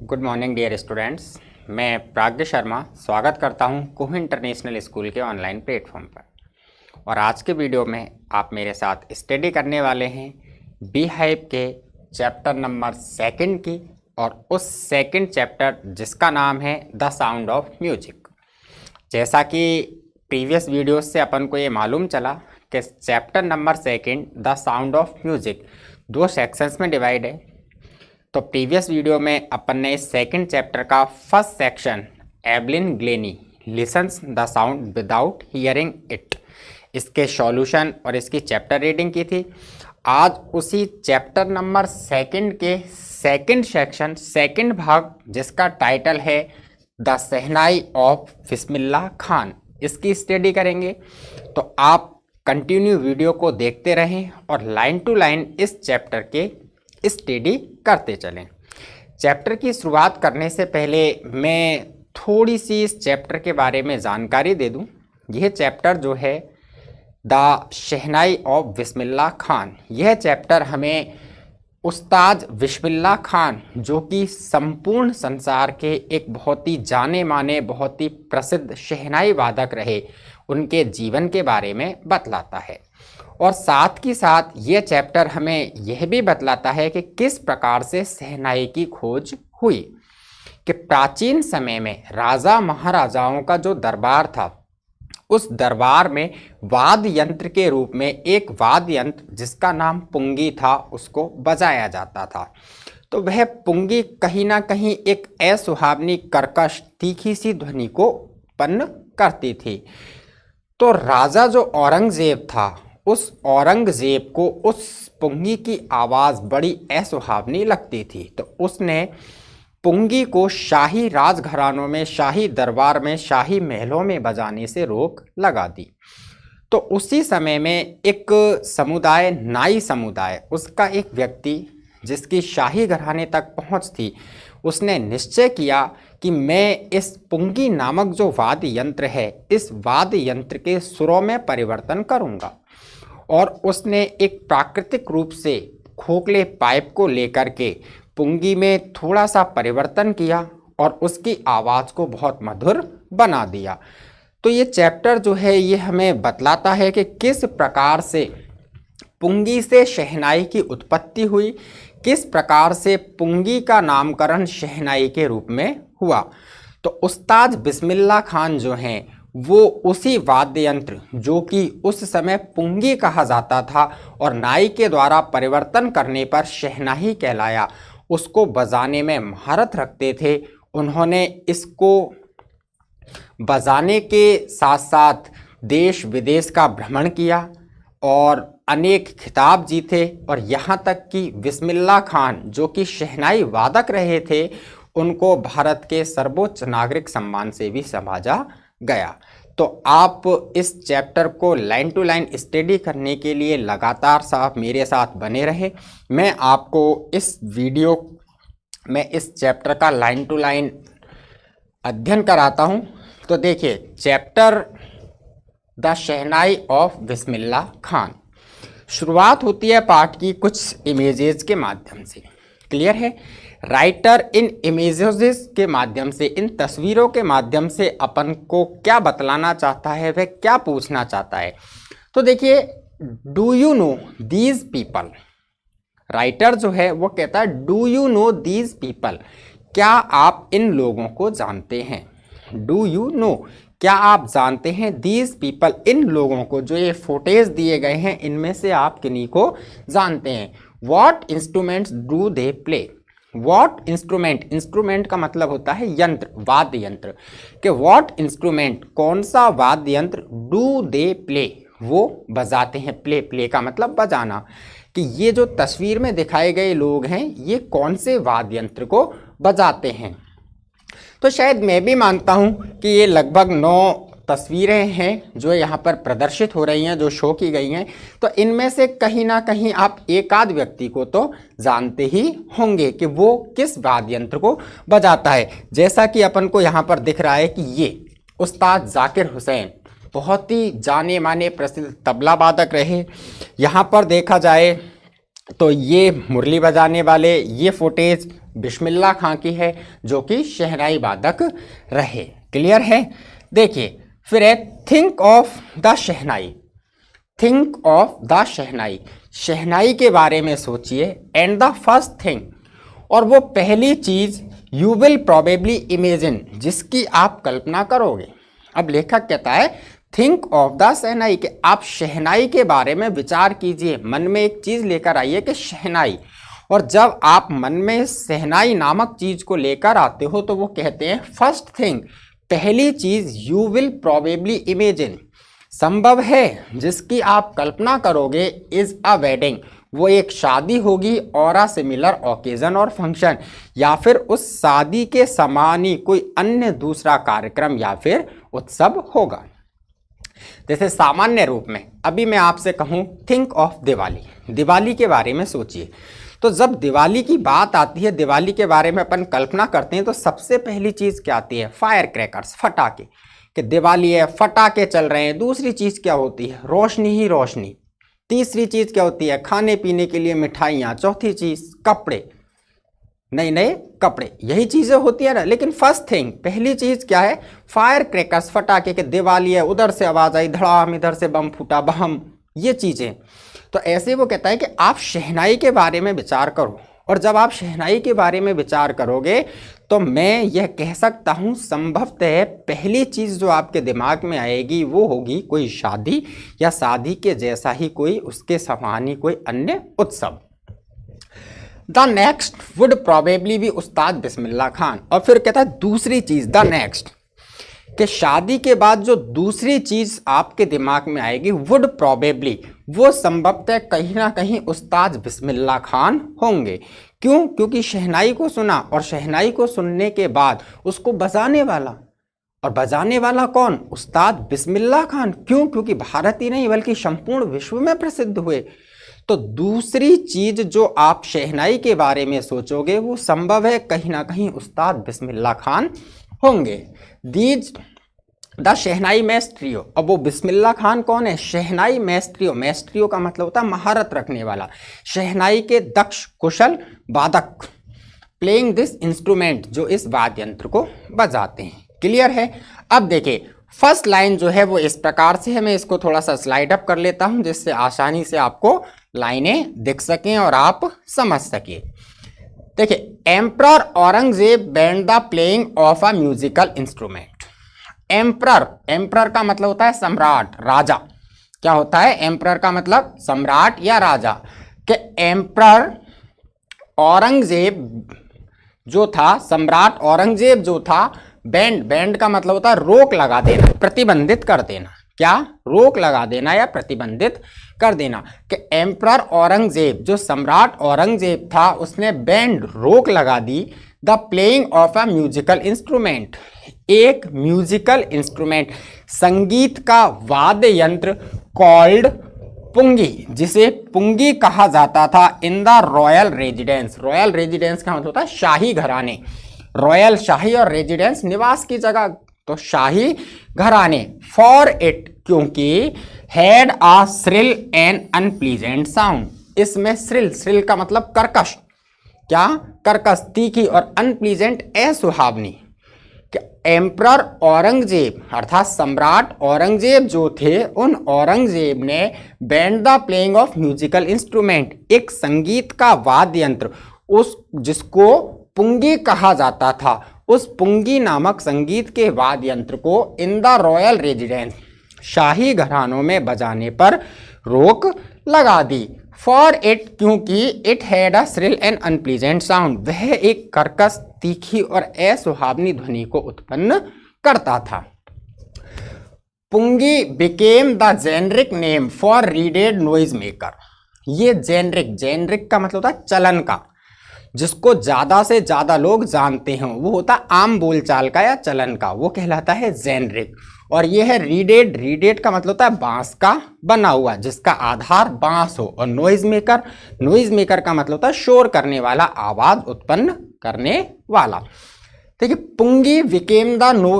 Good morning dear students. मैं प्राज्ञ शर्मा स्वागत करता हूं कुह इंटरनेशनल स्कूल के ऑनलाइन प्लेटफॉर्म पर। और आज के वीडियो में आप मेरे साथ स्टडी करने वाले हैं बी हाइव के चैप्टर नंबर 2 की, और उस सेकंड चैप्टर जिसका नाम है द साउंड ऑफ म्यूजिक। जैसा कि प्रीवियस वीडियोस से अपन को ये मालूम चला कि chapter number 2 the sound of music 2 sections में डिवाइड है। तो प्रीवियस वीडियो में अपन ने इस सेकंड चैप्टर का first section Evelyn Glenny lessons the sound without hearing it, इसके सॉल्यूशन और इसकी चैप्टर रीडिंग की थी। आज उसी चैप्टर नंबर 2 के सेकंड सेक्शन सेकंड भाग, जिसका टाइटल है the shehnai of Bismillah Khan, इसकी स्टडी करेंगे। तो आप कंटिन्यू वीडियो को देखते रहें और लाइन टू लाइन इस चैप्टर के स्टडी करते चलें। चैप्टर की शुरुआत करने से पहले मैं थोड़ी सी इस चैप्टर के बारे में जानकारी दे दूं। यह चैप्टर जो है the shehnai of Bismillah Khan, यह चैप्टर हमें उस्ताद बिस्मिल्लाह खान, जो कि संपूर्ण संसार के एक बहुत ही जाने माने बहुत ही प्रसिद्ध शहनाई वादक रहे, उनके जीवन के बारे में बतलाता है। और साथ ही साथ ये चैप्टर हमें यह भी बतलाता है कि किस प्रकार से शहनाई की खोज हुई, कि प्राचीन समय में राजा महाराजाओं का जो दरबार था, उस दरबार में वाद्य यंत्र के रूप में एक वाद्य यंत्र जिसका नाम पुंगी था, उसको बजाया जाता था। तो वह पुंगी कहीं ना कहीं एक असुहावनी कर्कश तीखी सी ध्वनि को उत्पन्न करती थी। तो राजा जो औरंगजेब था, उस औरंगजेब को उस पुंगी की आवाज़ बड़ी असुहावनी लगती थी। तो उसने पुंगी को शाही राजघरानों में, शाही दरबार में, शाही महलों में बजाने से रोक लगा दी। तो उसी समय में एक समुदाय, नाई समुदाय, उसका एक व्यक्ति जिसकी शाही घराने तक पहुंच थी, उसने निश्चय किया कि मैं इस पुंगी नामक जो वाद्य यंत्र है, इस वाद्य यंत्र के सुरों में परिवर्तन करूंगा। और उसने एक प्राकृतिक रूप से खोखले पाइप को लेकर के पुंगी में थोड़ा सा परिवर्तन किया और उसकी आवाज़ को बहुत मधुर बना दिया। तो ये चैप्टर जो है ये हमें बतलाता है कि किस प्रकार से पुंगी से शहनाई की उत्पत्ति हुई, किस प्रकार से पुंगी का नामकरण शहनाई के रूप में हुआ। तो उस्ताद बिस्मिल्लाह खान जो हैं, वो उसी वाद्य यंत्र जो कि उस समय पुंगी कहा जाता था और नाई के द्वारा परिवर्तन करने पर शहनाई कहलाया, उसको बजाने में महारत रखते थे। उन्होंने इसको बजाने के साथ साथ देश विदेश का भ्रमण किया और अनेक खिताब जीते, और यहाँ तक कि बिस्मिल्लाह खान जो कि शहनाई वादक रहे थे, उनको भारत के सर्वोच्च नागरिक सम्मान से भी समझा गया। तो आप इस चैप्टर को लाइन टू लाइन स्टडी करने के लिए लगातार साथ मेरे साथ बने रहे। मैं आपको इस वीडियो में इस चैप्टर का लाइन टू लाइन अध्ययन कराता हूं। तो देखिए, chapter the shehnai of Bismillah Khan, शुरुआत होती है पाठ की कुछ इमेजेस के माध्यम से। क्लियर है? राइटर इन इमेजेस के माध्यम से, इन तस्वीरों के माध्यम से अपन को क्या बतलाना चाहता है, वह क्या पूछना चाहता है। तो देखिए, do you know these people, writer जो है वो कहता है do you know these people, क्या आप इन लोगों को जानते हैं। डू यू नो, क्या आप जानते हैं, दीज पीपल, इन लोगों को, जो ये फुटेज दिए गए हैं इनमें से आप किन्हीं को जानते हैं। What instruments do they play, what instrument, instrument का मतलब होता है यंत्र, वाद्य यंत्र, कि व्हाट इंस्ट्रूमेंट, कौन सा वाद्य यंत्र, डू दे प्ले, वो बजाते हैं। प्ले, प्ले का मतलब बजाना, कि ये जो तस्वीर में दिखाए गए लोग हैं ये कौन से वाद्य यंत्र को बजाते हैं। तो शायद मैं भी मानता हूँ कि ये लगभग 9 तस्वीरें हैं जो यहाँ पर प्रदर्शित हो रही हैं, जो शो की गई हैं। तो इनमें से कहीं ना कहीं आप एक आध व्यक्ति को तो जानते ही होंगे कि वो किस वाद्य यंत्र को बजाता है। जैसा कि अपन को यहाँ पर दिख रहा है कि ये उस्ताद जाकिर हुसैन बहुत ही जाने माने प्रसिद्ध तबला वादक रहे। यहाँ पर देखा जाए तो ये मुरली बजाने वाले, ये फुटेज बिस्मिल्लाह खां की है, जो कि शहनाई वादक रहे। क्लियर है। देखिए फिर है think of the shehnai. Think of the shehnai, shehnai के बारे में सोचिए। एंड द फर्स्ट थिंग, और वो पहली चीज यू विल प्रोबेबली इमेजिन, जिसकी आप कल्पना करोगे। अब लेखक कहता है थिंक ऑफ द शहनाई, कि आप शहनाई के बारे में विचार कीजिए, मन में एक चीज लेकर आइए कि शहनाई। और जब आप मन में शहनाई नामक चीज को लेकर आते हो तो वो कहते हैं फर्स्ट थिंग, पहली चीज यू विल प्रोबेबली इमेजिन, संभव है जिसकी आप कल्पना करोगे, इज अ वेडिंग, वो एक शादी होगी, और अ सिमिलर ओकेजन और फंक्शन, या फिर उस शादी के समान ही कोई अन्य दूसरा कार्यक्रम या फिर उत्सव होगा। जैसे सामान्य रूप में अभी मैं आपसे कहूं थिंक ऑफ दिवाली, दिवाली के बारे में सोचिए। तो जब दिवाली की बात आती है, दिवाली के बारे में अपन कल्पना करते हैं, तो सबसे पहली चीज क्या आती है? फायर क्रैकर्स, फटाके, कि दिवाली है, फटाके चल रहे हैं। दूसरी चीज क्या होती है? रोशनी ही रोशनी। तीसरी चीज क्या होती है? खाने पीने के लिए मिठाइयाँ। चौथी चीज कपड़े, नए नए कपड़े, यही चीजें होती है ना। लेकिन फर्स्ट थिंग, पहली चीज क्या है? फायर क्रैकर्स, फटाके, के दिवाली है, उधर से आवाज आई धड़ाम, इधर से बम फूटा, बम, ये चीजें। तो ऐसे वो कहता है कि आप शहनाई के बारे में विचार करो, और जब आप शहनाई के बारे में विचार करोगे तो मैं यह कह सकता हूं संभवतः पहली चीज जो आपके दिमाग में आएगी वो होगी कोई शादी, या शादी के जैसा ही कोई, उसके समान ही कोई अन्य उत्सव। The next would probably be उस्ताद बिस्मिल्लाह खान। और फिर कहता है दूसरी चीज, द नेक्स्ट, कि शादी के बाद जो दूसरी चीज आपके दिमाग में आएगी, वुड प्रोबेबली, वो संभवतः कहीं ना कहीं उस्ताद बिस्मिल्लाह खान होंगे। क्यों? क्योंकि शहनाई को सुना, और शहनाई को सुनने के बाद उसको बजाने वाला, और बजाने वाला कौन? उस्ताद बिस्मिल्लाह खान। क्यों? क्योंकि भारत ही नहीं बल्कि संपूर्ण विश्व में प्रसिद्ध हुए। तो दूसरी चीज जो आप शहनाई के बारे में सोचोगे वो संभव है कहीं ना कहीं उस्ताद बिस्मिल्लाह खान होंगे। दीज द शहनाई मैस्ट्रियो। अब वो बिस्मिल्लाह खान कौन है? शहनाई मैस्ट्रियो, मैस्ट्रियो का मतलब होता है महारत रखने वाला, शहनाई के दक्ष कुशल वादक, प्लेइंग दिस इंस्ट्रूमेंट, जो इस वाद्य यंत्र को बजाते हैं। क्लियर है। अब देखिए फर्स्ट लाइन जो है वो इस प्रकार से है, मैं इसको थोड़ा सा स्लाइड अप कर लेता हूं जिससे आसानी से आपको लाइनें दिख सकें और आप समझ सके। देखिए, emperor Aurangzeb band the playing of a musical instrument. Emperor, emperor का मतलब होता है सम्राट, राजा। क्या होता है? एम्परर का मतलब सम्राट या राजा। कि एम्परर औरंगजेब जो था, सम्राट औरंगजेब जो था, बैंड, बैंड का मतलब होता है रोक लगा देना, प्रतिबंधित कर देना। क्या? रोक लगा देना या प्रतिबंधित कर देना। कि एम्परर औरंगजेब, जो सम्राट औरंगजेब था, उसने बैंड, रोक लगा दी, the playing of a musical instrument, एक म्यूजिकल इंस्ट्रूमेंट, संगीत का वाद्य यंत्र, कॉल्ड पुंगी, जिसे पुंगी कहा जाता था, in the royal residence. Royal residence का मतलब होता है शाही घराने, रॉयल शाही, और रेजिडेंस निवास की जगह, तो शाही घराने। फॉर इट, क्योंकि had a shrill and unpleasant sound, इसमें श्रिल, श्रिल का मतलब कर्कश, क्या? कर्कश, तीखी, और अनप्लीजेंट असुहावनी। एम्परर औरंगजेब अर्थात सम्राट औरंगजेब जो थे, उन औरंगजेब ने band the playing of musical instrument, एक संगीत का वाद्य यंत्र, उस जिसको पुंगी कहा जाता था, उस पुंगी नामक संगीत के वाद्य यंत्र को इन द रॉयल रेजिडेंस, शाही घरानों में बजाने पर रोक लगा दी। फॉर इट, क्योंकि it had a shrill and unpleasant sound, वह एक कर्कश, तीखी और असुहावनी ध्वनि को उत्पन्न करता था। Pungi became the generic name for reeded noise maker. ये जेनरिक, जेनरिक का मतलब होता है चलन का, जिसको ज्यादा से ज्यादा लोग जानते हो, वो होता है आम बोलचाल का या चलन का, वो कहलाता है जेनरिक। और ये है रीडेड, रीडेड का मतलब होता है बांस का बना हुआ, जिसका आधार बांस हो। और नॉइज मेकर, नॉइज मेकर का मतलब होता है शोर करने वाला, आवाज उत्पन्न करने वाला। देखिए pungi became the no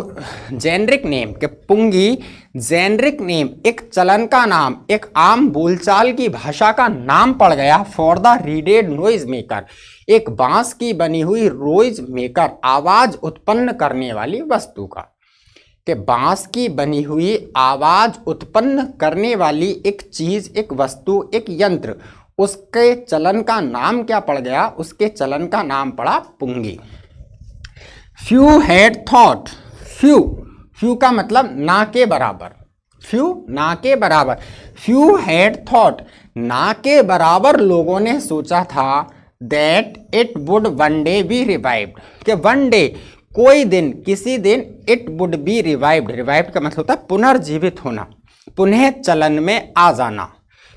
generic name, के पुंगी जेनरिक नेम एक चलन का नाम, एक आम बोलचाल की भाषा का नाम पड़ गया for the readed noise maker, एक बांस की बनी हुई नॉइज मेकर, आवाज उत्पन्न करने वाली वस्तु का। कि बांस की बनी हुई आवाज उत्पन्न करने वाली एक चीज, एक वस्तु, एक यंत्र, उसके चलन का नाम क्या पड़ गया? उसके चलन का नाम पड़ा pungi. Few had thought, few, few का मतलब ना के बराबर, फ्यू ना के बराबर, फ्यू हैड थॉट ना के बराबर लोगों ने सोचा था that it would one day be revived, कि वन डे कोई दिन, किसी दिन, it would be revived, revived का मतलब होता है पुनर्जीवित होना, पुनः चलन में आ जाना।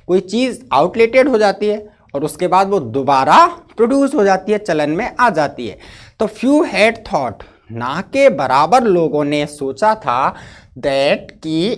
कोई चीज़ आउटलेटेड हो जाती है और उसके बाद वो दोबारा प्रोड्यूस हो जाती है, चलन में आ जाती है। तो फ्यू हैड थॉट ना के बराबर लोगों ने सोचा था दैट कि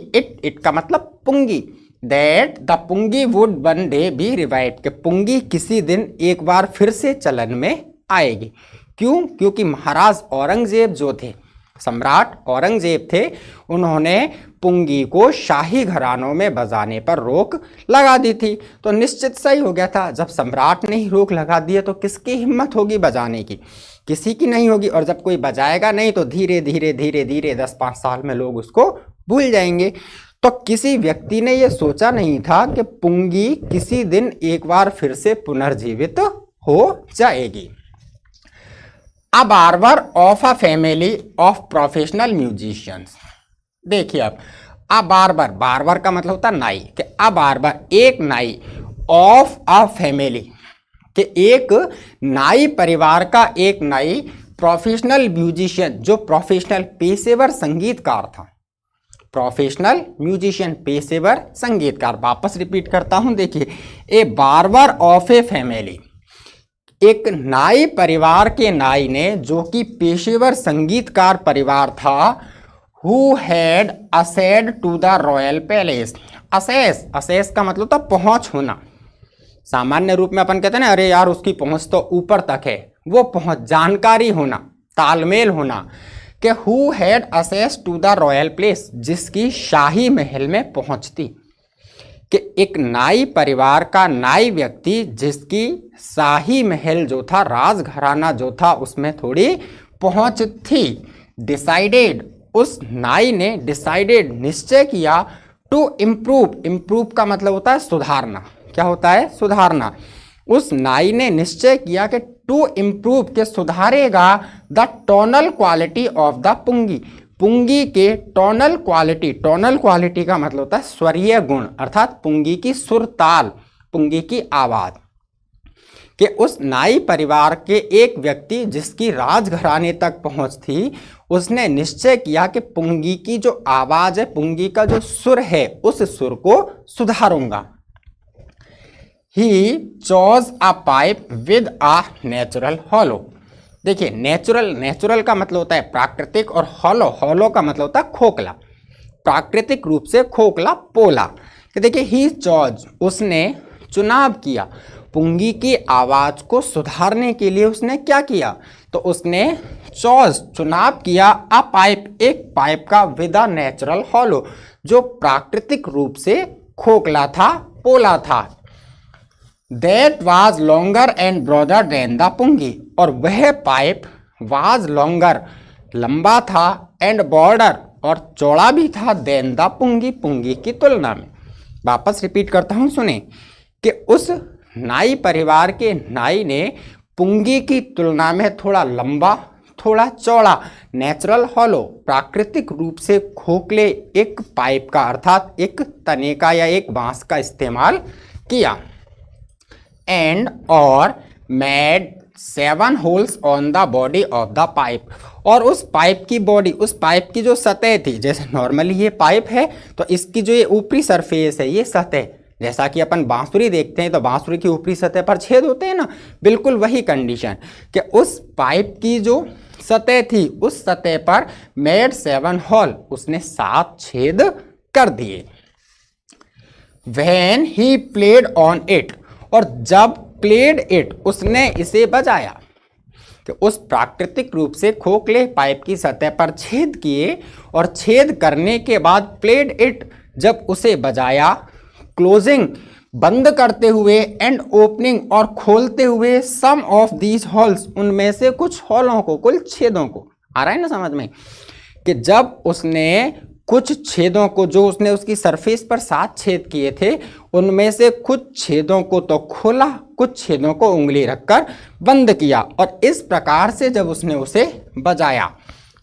इट का मतलब pungi, that the pungi would one day be revived, कि पुंगी किसी दिन एक बार फिर से चलन में आएगी। क्यों? क्योंकि महाराज औरंगजेब जो थे, सम्राट औरंगजेब थे, उन्होंने पुंगी को शाही घरानों में बजाने पर रोक लगा दी थी। तो निश्चित सही हो गया था, जब सम्राट ने ही रोक लगा दी है तो किसकी हिम्मत होगी बजाने की? किसी की नहीं होगी। और जब कोई बजाएगा नहीं तो धीरे धीरे धीरे धीरे 10-5 साल में लोग उसको भूल जाएंगे। तो किसी व्यक्ति ने यह सोचा नहीं था कि पुंगी किसी दिन एक बार फिर से पुनर्जीवित हो जाएगी। अ barber of a family of professional musicians, देखिए अब अ बार्बर, बार्बर का मतलब होता है नाई, कि अ बार्बर एक नाई, ऑफ अ फैमिली कि एक नाई परिवार का एक नाई, प्रोफेशनल म्यूजिशियन जो प्रोफेशनल पेशेवर संगीतकार था, प्रोफेशनल म्यूजिशियन पेशेवर संगीतकार। वापस रिपीट करता हूं, देखिए ए बार्बर ऑफ ए फैमिली, एक नाई परिवार के नाई ने जो कि पेशेवर संगीतकार परिवार था, हु हैड असेड to the royal palace, access, access का मतलब था पहुंच होना। सामान्य रूप में अपन कहते हैं ना, अरे यार उसकी पहुंच तो ऊपर तक है, वो पहुंच, जानकारी होना, तालमेल होना, कि who had access to the royal place, जिसकी शाही महल में पहुंच थी। कि एक नाई परिवार का नाई व्यक्ति जिसकी शाही महल जो था, राजघराना जो था, उसमें थोड़ी पहुंच थी। डिसाइडेड, उस नाई ने डिसाइडेड निश्चय किया, टू इम्प्रूव, इम्प्रूव का मतलब होता है सुधारना। क्या होता है? सुधारना। उस नाई ने निश्चय किया कि टू इम्प्रूव, के सुधारेगा the tonal quality of the pungi, pungi के टोनल क्वालिटी, टोनल क्वालिटी का मतलब होता है स्वरीय गुण, अर्थात पुंगी की सुर ताल, पुंगी की आवाज। कि उस नाई परिवार के एक व्यक्ति जिसकी राजघराने तक पहुंच थी, उसने निश्चय किया कि पुंगी की जो आवाज है, पुंगी का जो सुर है, उस सुर को सुधारूंगा। He chose a pipe with a natural hollow, देखिए नेचुरल, नेचुरल का मतलब होता है प्राकृतिक, और हॉलो, हॉलो का मतलब होता है खोखला, प्राकृतिक रूप से खोखला, पोला। कि देखिए ही चॉज, उसने चुनाव किया, पुंगी की आवाज को सुधारने के लिए उसने क्या किया? तो उसने चॉज, चुनाव किया, अ पाइप, एक पाइप का, विद अ नेचुरल हॉलो, जो प्राकृतिक रूप से खोखला था, पोला था। That was longer and broader than the पुंगी, और वह पाइप was longer, लंबा था, and broader, और चौड़ा भी था, than the पुंगी, पुंगी की तुलना में। वापस रिपीट करता हूं, सुने कि उस नाई परिवार के नाई ने पुंगी की तुलना में थोड़ा लंबा, थोड़ा चौड़ा, नेचुरल हॉलो, प्राकृतिक रूप से खोखले एक पाइप का, अर्थात एक तने का या एक बांस का इस्तेमाल किया। एंड और made 7 holes on the body of the pipe, और उस पाइप की बॉडी, उस पाइप की जो सतह थी, जैसे नॉर्मली ये पाइप है तो इसकी जो ये ऊपरी सरफेस है, ये सतह, जैसा कि अपन बांसुरी देखते हैं तो बांसुरी की ऊपरी सतह पर छेद होते हैं ना, बिल्कुल वही कंडीशन कि उस पाइप की जो सतह थी, उस सतह पर मेड 7 होल, उसने 7 छेद कर दिए। When he played on it, और जब प्लेड इट, उसने इसे बजाया, कि उस प्राकृतिक रूप से खोखले पाइप की सतह पर छेद किए और छेद करने के बाद प्लेड इट, जब उसे बजाया, क्लोजिंग बंद करते हुए, एंड ओपनिंग और खोलते हुए, सम ऑफ दीज होल्स उनमें से कुछ होलों को, कुल छेदों को। आ रहा है ना समझ में कि जब उसने कुछ छेदों को, जो उसने उसकी सरफेस पर 7 छेद किए थे, उनमें से कुछ छेदों को तो खोला, कुछ छेदों को उंगली रखकर बंद किया, और इस प्रकार से जब उसने उसे बजाया,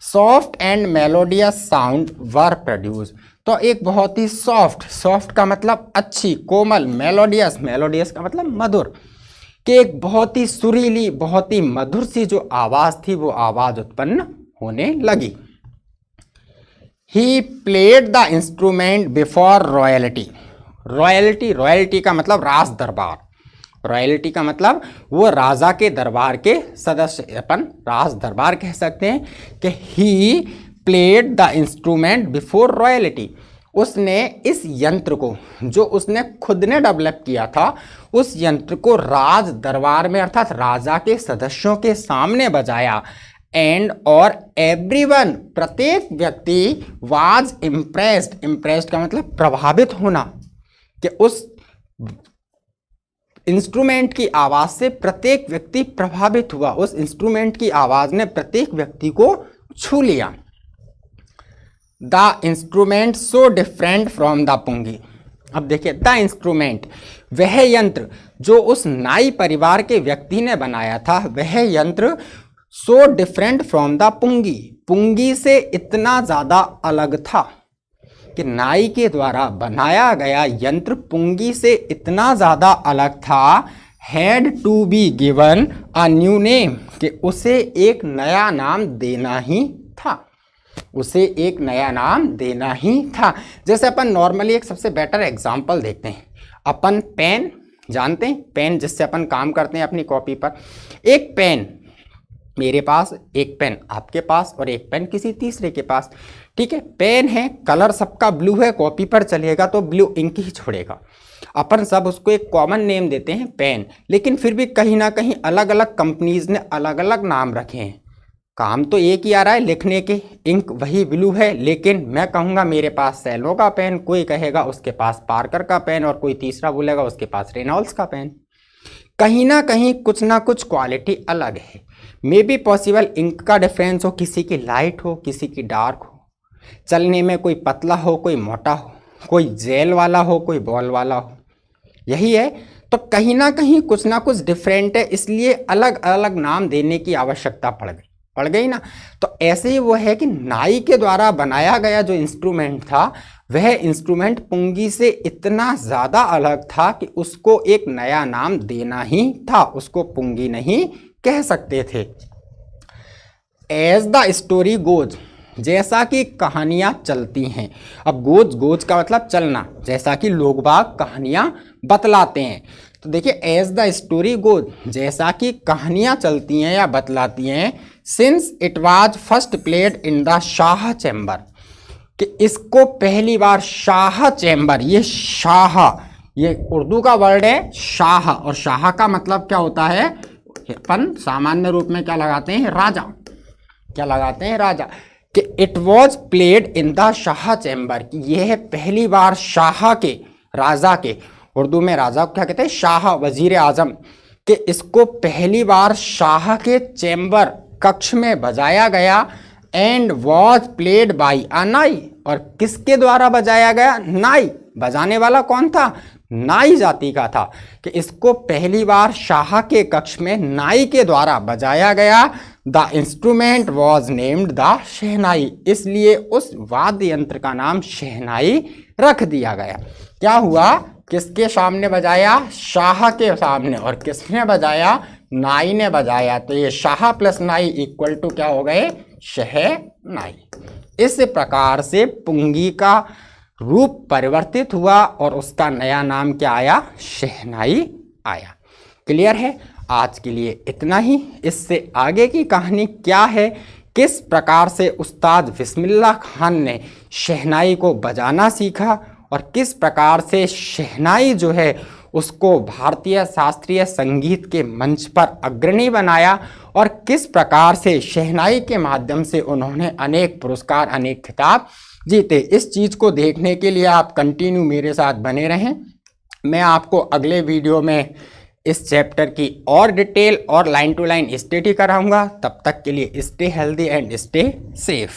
soft and melodious sound were produce. तो एक बहुत ही सॉफ्ट का मतलब अच्छी, कोमल, मेलोडियस का मतलब मधुर, कि एक बहुत ही सुरीली, बहुत ही मधुर सी जो आवाज थी, वो आवाज उत्पन्न होने लगी। He played the instrument before royalty. Royalty का मतलब राज दरबार, रॉयल्टी का मतलब वो राजा के दरबार के सदस्य, अपन राज दरबार कह सकते हैं कि he played the instrument before royalty। उसने इस यंत्र को, जो उसने खुद ने डेवलप किया था, उस यंत्र को राज दरबार में अर्थात राजा के सदस्यों के सामने बजाया। एंड और एवरीवन, प्रत्येक व्यक्ति, वाज इम्प्रेस्ड का मतलब प्रभावित होना, कि उस इंस्ट्रूमेंट की आवाज से प्रत्येक व्यक्ति प्रभावित हुआ, उस इंस्ट्रूमेंट की आवाज ने प्रत्येक व्यक्ति को छू लिया। The instrument so different from the pungi. अब देखिए, द इंस्ट्रूमेंट, वह यंत्र जो उस नाई परिवार के व्यक्ति ने बनाया था, वह यंत्र सो डिफरेंट फ्रॉम द पुंगी, पुंगी से इतना ज्यादा अलग था कि नाई के द्वारा बनाया गया यंत्र पुंगी से इतना ज्यादा अलग था। Had to be given a new name, कि उसे एक नया नाम देना ही था, उसे एक नया नाम देना ही था। जैसे अपन नॉर्मली एक सबसे बेटर एग्जाम्पल देखते हैं, अपन पेन जानते हैं, पेन जिससे अपन काम करते हैं अपनी कॉपी पर। एक पेन मेरे पास, एक पेन आपके पास, और एक पेन किसी तीसरे के पास, ठीक है। पेन है, कलर सबका ब्लू है, कॉपी पर चलेगा तो ब्लू इंक ही छोड़ेगा। अपन सब उसको एक कॉमन नेम देते हैं पेन, लेकिन फिर भी कहीं ना कहीं अलग अलग कंपनीज ने अलग अलग नाम रखे हैं। काम तो एक ही आ रहा है लिखने के, इंक वही ब्लू है, लेकिन मैं कहूँगा मेरे पास सेलो का पेन, कोई कहेगा उसके पास पार्कर का पेन, और कोई तीसरा बोलेगा उसके पास रेनॉल्ड्स का पेन। कहीं ना कहीं कुछ ना कुछ क्वालिटी अलग है। मे बी पॉसिबल इंक का डिफरेंस हो, किसी की लाइट हो, किसी की डार्क हो, चलने में कोई पतला हो, कोई मोटा हो, कोई जेल वाला हो, कोई बॉल वाला हो, यही है। तो कहीं ना कहीं कुछ ना कुछ डिफरेंट है, इसलिए अलग अलग नाम देने की आवश्यकता पड़ गई ना। तो ऐसे ही वो है कि नाई के द्वारा बनाया गया जो इंस्ट्रूमेंट था, वह इंस्ट्रूमेंट पुंगी से इतना ज़्यादा अलग था कि उसको एक नया नाम देना ही था, उसको पुंगी नहीं कह सकते थे। एज द स्टोरी गोज, जैसा कि कहानियाँ चलती हैं। अब गोज का मतलब चलना, जैसा कि लोग बाग कहानियाँ बतलाते हैं। तो देखिए, एज द स्टोरी गोज, जैसा कि कहानियाँ चलती हैं या बतलाती हैं। Since it was first played in the Shah chamber, कि इसको पहली बार शाह चैम्बर, ये शाह, ये उर्दू का वर्ड है शाह, और शाह का मतलब क्या होता है, अपन सामान्य रूप में क्या लगाते हैं, राजा, क्या लगाते हैं, राजा। कि it was played in the Shah chamber, कि यह पहली बार शाह के, राजा के, उर्दू में राजा को क्या कहते हैं, शाह, वजीर आजम, कि इसको पहली बार शाह के चैम्बर, कक्ष में बजाया गया। एंड वॉज प्लेड बाई अ नाई, और किसके द्वारा बजाया गया, नाई। बजाने वाला कौन था, नाई जाति का था। कि इसको पहली बार शाह के कक्ष में नाई के द्वारा बजाया गया। The instrument was named the shehnai, इसलिए उस वाद्य यंत्र का नाम शहनाई रख दिया गया। क्या हुआ, किसके सामने बजाया, शाह के सामने, और किसने बजाया, नाई ने बजाया। तो ये शाह प्लस नाई इक्वल टू क्या हो गए, शहनाई। इस प्रकार से पुंगी का रूप परिवर्तित हुआ और उसका नया नाम क्या आया, शहनाई आया। क्लियर है। आज के लिए इतना ही। इससे आगे की कहानी क्या है, किस प्रकार से उस्ताद बिस्मिल्लाह खान ने शहनाई को बजाना सीखा और किस प्रकार से शहनाई जो है उसको भारतीय शास्त्रीय संगीत के मंच पर अग्रणी बनाया और किस प्रकार से शहनाई के माध्यम से उन्होंने अनेक पुरस्कार, अनेक खिताब जीते। इस चीज़ को देखने के लिए आप कंटिन्यू मेरे साथ बने रहें। मैं आपको अगले वीडियो में इस चैप्टर की और डिटेल और लाइन टू लाइन स्टडी कराऊंगा। तब तक के लिए stay healthy and stay safe.